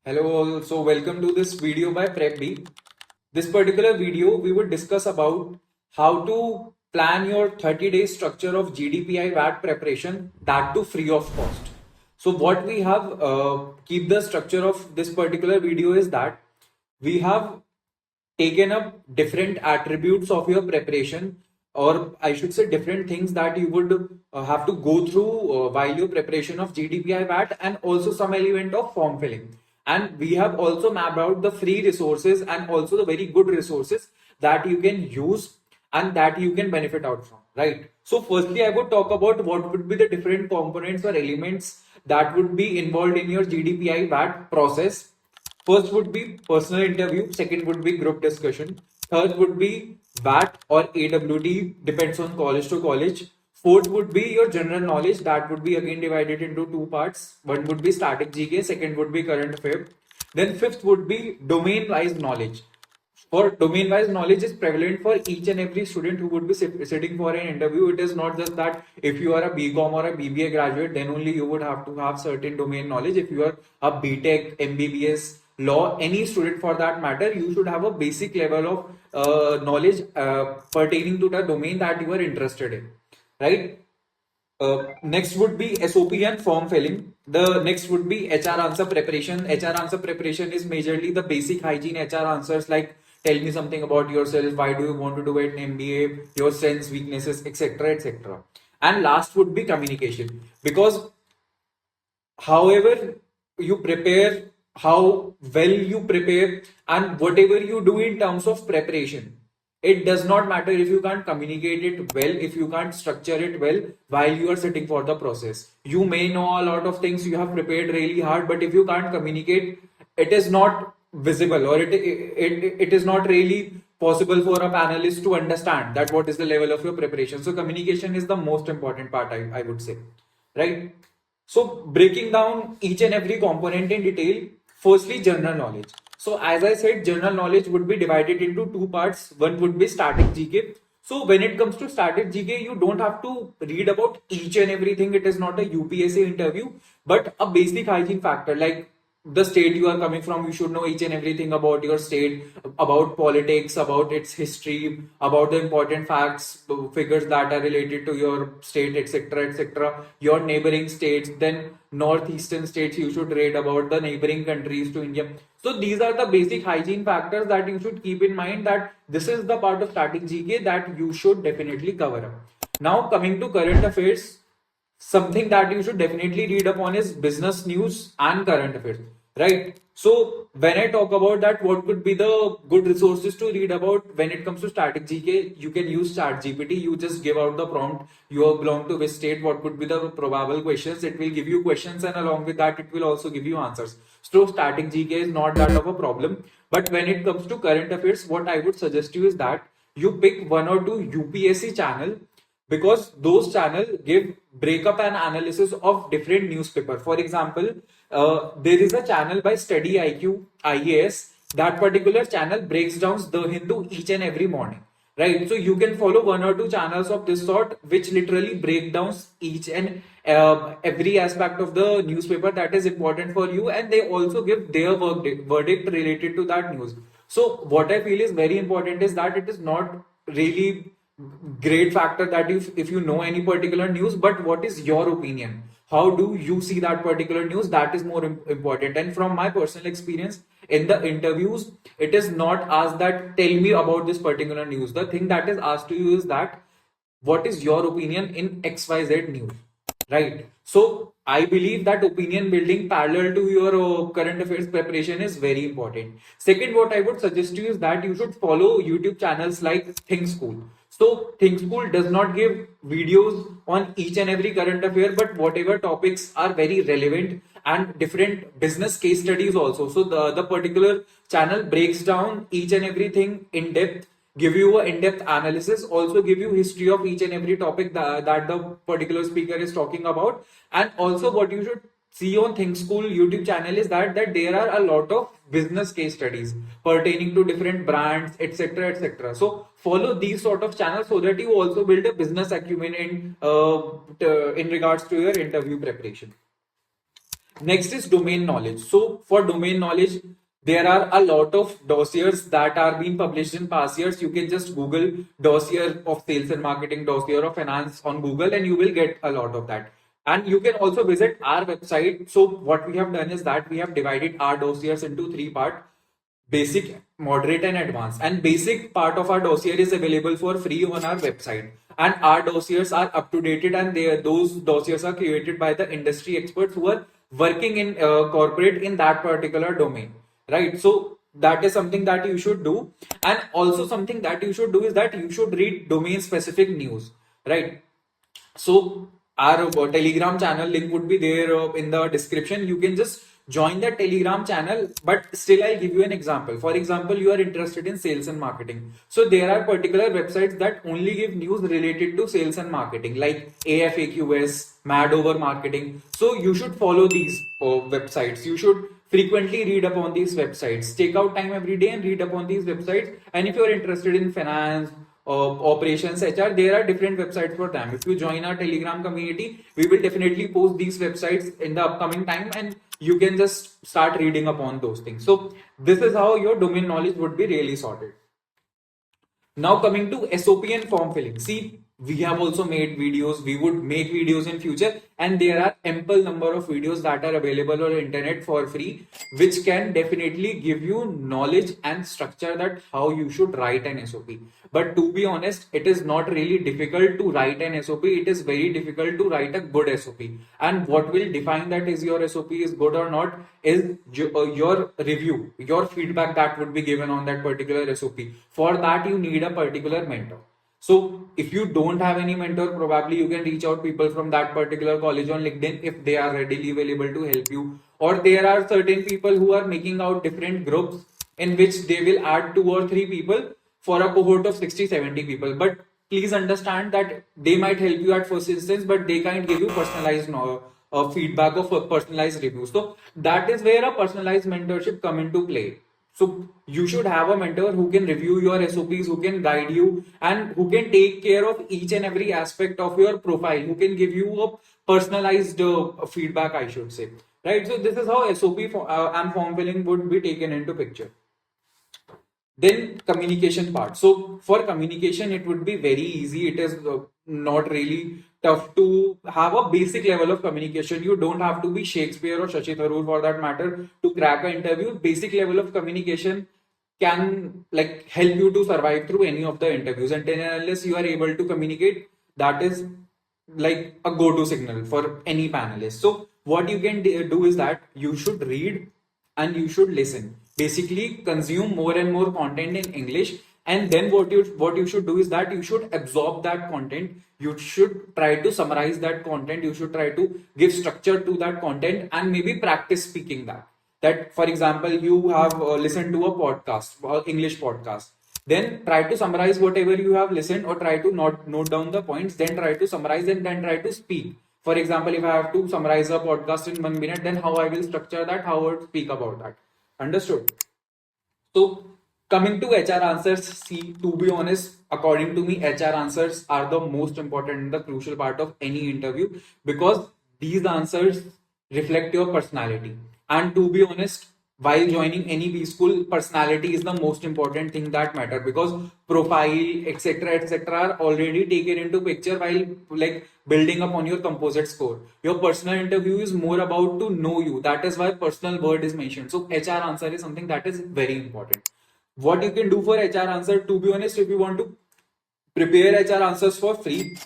Hello all, so welcome to this video by PrepBee. This particular video we would discuss about how to plan your 30-day structure of GDPI VAT preparation, that too free of cost. So what we have keep the structure of this particular video is that we have taken up different attributes of your preparation, or I should say different things that you would have to go through while your preparation of GDPI VAT, and also some element of form filling. And we have also mapped out the free resources and also the very good resources that you can use and that you can benefit out from, right? So firstly, I would talk about what would be the different components or elements that would be involved in your GDPI VAT process. First would be personal interview, second would be group discussion, third would be VAT or AWD, depends on college to college. Fourth would be your general knowledge, that would be again divided into two parts. One would be static GK, second would be current affair. Then fifth would be domain wise knowledge. For domain wise knowledge is prevalent for each and every student who would be sitting for an interview. It is not just that if you are a BCom or a BBA graduate, then only you would have to have certain domain knowledge. If you are a BTech, MBBS, law, any student for that matter, you should have a basic level of knowledge pertaining to the domain that you are interested in, right? Next would be SOP and form filling. The next would be HR answer preparation. HR answer preparation is majorly the basic hygiene HR answers, like tell me something about yourself, why do you want to do an MBA, your strengths, weaknesses, etc., etc. And last would be communication, because however you prepare, how well you prepare, and whatever you do in terms of preparation, it does not matter if you can't communicate it well, if you can't structure it well while you are sitting for the process. You may know a lot of things, you have prepared really hard, but if you can't communicate, it is not visible, or it is not really possible for a panelist to understand that what is the level of your preparation. So communication is the most important part, I would say, right? So breaking down each and every component in detail, firstly, general knowledge. So as I said, general knowledge would be divided into two parts. One would be static GK. So when it comes to static GK, you don't have to read about each and everything. It is not a UPSC interview, but a basic hygiene factor, like the state you are coming from, you should know each and everything about your state, about politics, about its history, about the important facts, figures that are related to your state, etc., etc. Your neighboring states, then northeastern states, you should read about the neighboring countries to India. So these are the basic hygiene factors that you should keep in mind, that this is the part of static GK that you should definitely cover up. Now coming to current affairs, something that you should definitely read upon is business news and current affairs, right? So when I talk about that, what could be the good resources to read about when it comes to static GK, you can use ChatGPT. You just give out the prompt, you belong to which state, what could be the probable questions, it will give you questions, and along with that it will also give you answers. So static GK is not that of a problem. But when it comes to current affairs, what I would suggest you is that you pick one or two UPSC channel, because those channels give breakup and analysis of different newspaper. For example, there is a channel by Study IQ IAS. That particular channel breaks down the Hindu each and every morning, right? So you can follow one or two channels of this sort which literally break down each and every aspect of the newspaper that is important for you, and they also give their verdict related to that news. So what I feel is very important is that it is not really great factor that if you know any particular news, but what is your opinion, how do you see that particular news, that is more important. And from my personal experience in the interviews, it is not asked that tell me about this particular news. The thing that is asked to you is that what is your opinion in XYZ news, right? So I believe that opinion building parallel to your current affairs preparation is very important. Second, what I would suggest to you is that you should follow YouTube channels like Think School. So Think School does not give videos on each and every current affair, but whatever topics are very relevant, and different business case studies also. So the particular channel breaks down each and everything in depth, give you an in-depth analysis, also give you history of each and every topic that the particular speaker is talking about. And also what you should see on Think School YouTube channel is that there are a lot of business case studies pertaining to different brands, etc., etc. So follow these sort of channels so that you also build a business acumen in regards to your interview preparation. Next is domain knowledge. So for domain knowledge, there are a lot of dossiers that are being published in past years. You can just Google dossier of sales and marketing, dossier of finance on Google, and you will get a lot of that. And you can also visit our website. So what we have done is that we have divided our dossiers into three parts: basic, moderate, and advanced. And basic part of our dossier is available for free on our website. And our dossiers are up to date, and those dossiers are created by the industry experts who are working in corporate in that particular domain, right? So that is something that you should do. And also something that you should do is that you should read domain specific news, right? So our Telegram channel link would be there in the description. You can just join the Telegram channel, but still I'll give you an example. For example, you are interested in sales and marketing. So there are particular websites that only give news related to sales and marketing, like AFAQS, Mad Over Marketing. So you should follow these websites. You should frequently read upon these websites. Take out time every day and read upon these websites. And if you are interested in finance, operations, HR, there are different websites for them. If you join our Telegram community, we will definitely post these websites in the upcoming time, and you can just start reading upon those things. So this is how your domain knowledge would be really sorted. Now coming to SOP and form filling. See, we have also made videos. We would make videos in future, and there are ample number of videos that are available on the internet for free, which can definitely give you knowledge and structure that how you should write an SOP. But to be honest, it is not really difficult to write an SOP. It is very difficult to write a good SOP. And what will define that is your SOP is good or not is your review, your feedback that would be given on that particular SOP. For that, you need a particular mentor. So if you don't have any mentor, probably you can reach out people from that particular college on LinkedIn if they are readily available to help you. Or there are certain people who are making out different groups in which they will add 2 or 3 people for a cohort of 60-70 people. But please understand that they might help you at first instance, but they can't give you personalized feedback or personalized reviews. So that is where a personalized mentorship come into play. So you should have a mentor who can review your SOPs, who can guide you, and who can take care of each and every aspect of your profile, who can give you a personalized feedback, I should say. Right? So this is how SOP and form filling would be taken into picture. Then communication part. So for communication, it would be very easy. It is not really tough to have a basic level of communication. You don't have to be Shakespeare or Shashi Tharoor for that matter to crack an interview. Basic level of communication can like help you to survive through any of the interviews. And unless you are able to communicate, that is like a go-to signal for any panelist. So what you can do is that you should read and you should listen. Basically consume more and more content in English, and then what you should do is that you should absorb that content. You should try to summarize that content. You should try to give structure to that content and maybe practice speaking that for example, you have listened to a podcast, English podcast, then try to summarize whatever you have listened, or try to note down the points, then try to summarize and then try to speak. For example, if I have to summarize a podcast in 1 minute, then how I will structure that, how I would speak about that. Understood? So coming to HR answers, see, to be honest, according to me, HR answers are the most important and the crucial part of any interview, because these answers reflect your personality. And to be honest, while joining any Bschool, personality is the most important thing that matter, because profile, etc are already taken into picture while like building upon your composite score. Your personal interview is more about to know you. That is why personal word is mentioned. So HR answer is something that is very important. What you can do for HR answer, to be honest, if you want to prepare HR answers for free,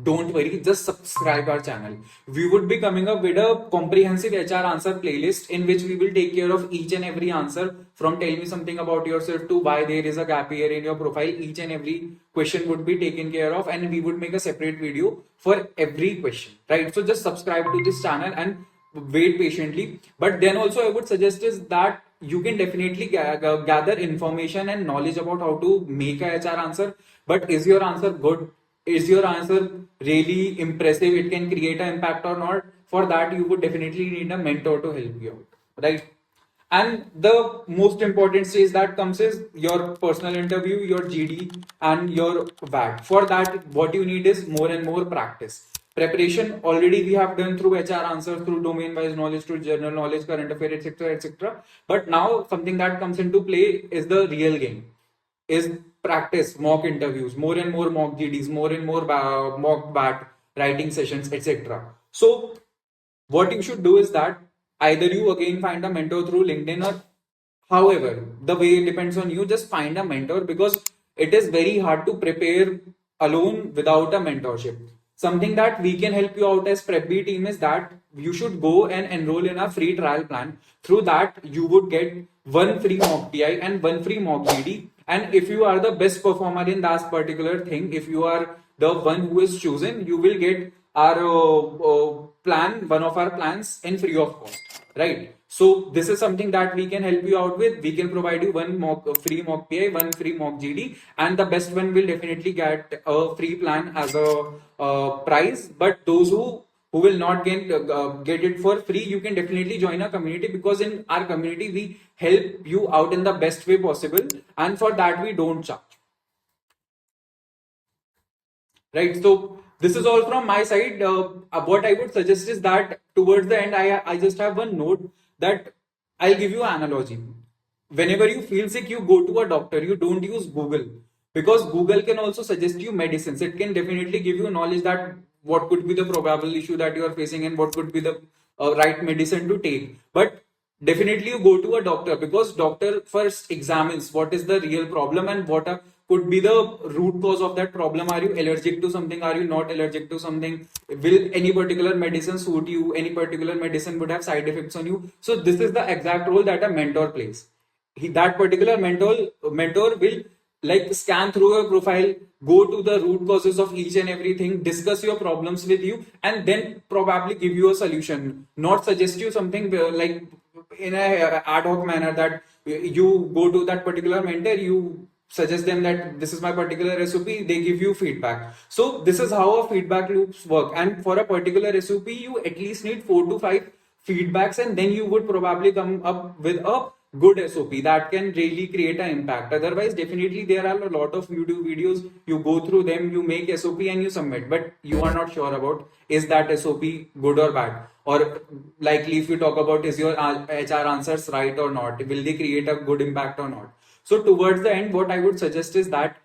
don't worry, just subscribe our channel. We would be coming up with a comprehensive HR answer playlist in which we will take care of each and every answer, from tell me something about yourself to why there is a gap here in your profile. Each and every question would be taken care of, and we would make a separate video for every question, right? So just subscribe to this channel and wait patiently. But then also I would suggest is that you can definitely gather information and knowledge about how to make a HR answer. But is your answer good? Is your answer really impressive? It can create an impact or not? For that, you would definitely need a mentor to help you out, right? And the most important stage that comes is your personal interview, your GD, and your VAT. For that, what you need is more and more practice. Preparation already we have done through HR answers, through domain wise knowledge, through general knowledge, current affairs, etc., etc. But now something that comes into play is the real game, is practice, mock interviews, more and more mock GDs, more and more mock BAT writing sessions, etc. So what you should do is that either you again find a mentor through LinkedIn, or however, the way depends on you, just find a mentor, because it is very hard to prepare alone without a mentorship. Something that we can help you out as PrepBee team is that you should go and enroll in a free trial plan. Through that, you would get one free mock PI and one free mock GD. And if you are the best performer in that particular thing, if you are the one who is chosen, you will get our plan, one of our plans, in free of cost, right? So this is something that we can help you out with. We can provide you one free mock PI, one free mock GD, and the best one will definitely get a free plan as a prize. But those who will not get it for free, you can definitely join our community, because in our community we help you out in the best way possible, and for that we don't charge, right? So this is all from my side. What I would suggest is that towards the end, I just have one note that I'll give you an analogy. Whenever you feel sick, you go to a doctor. You don't use Google, because Google can also suggest you medicines. It can definitely give you knowledge that what could be the probable issue that you are facing and what could be the right medicine to take. But definitely you go to a doctor, because doctor first examines what is the real problem and what could be the root cause of that problem. Are you allergic to something? Are you not allergic to something? Will any particular medicine suit you? Any particular medicine would have side effects on you? So this is the exact role that a mentor plays. That particular mentor will like scan through your profile, go to the root causes of each and everything, discuss your problems with you, and then probably give you a solution. Not suggest you something like in a ad hoc manner, that you go to that particular mentor, you suggest them that this is my particular SOP, they give you feedback. So this is how a feedback loops work. And for a particular SOP, you at least need 4 to 5 feedbacks, and then you would probably come up with a good SOP that can really create an impact. Otherwise, definitely there are a lot of YouTube videos, you go through them, you make SOP and you submit, but you are not sure about is that SOP good or bad, or likely if you talk about is your HR answers right or not, will they create a good impact or not. So towards the end, what I would suggest is that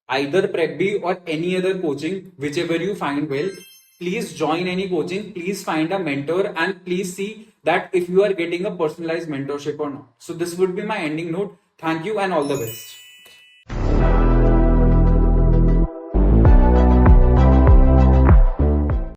either PrepBee or any other coaching, whichever you find well, please join any coaching, please find a mentor, and please see that if you are getting a personalized mentorship or not. So this would be my ending note. Thank you and all the best.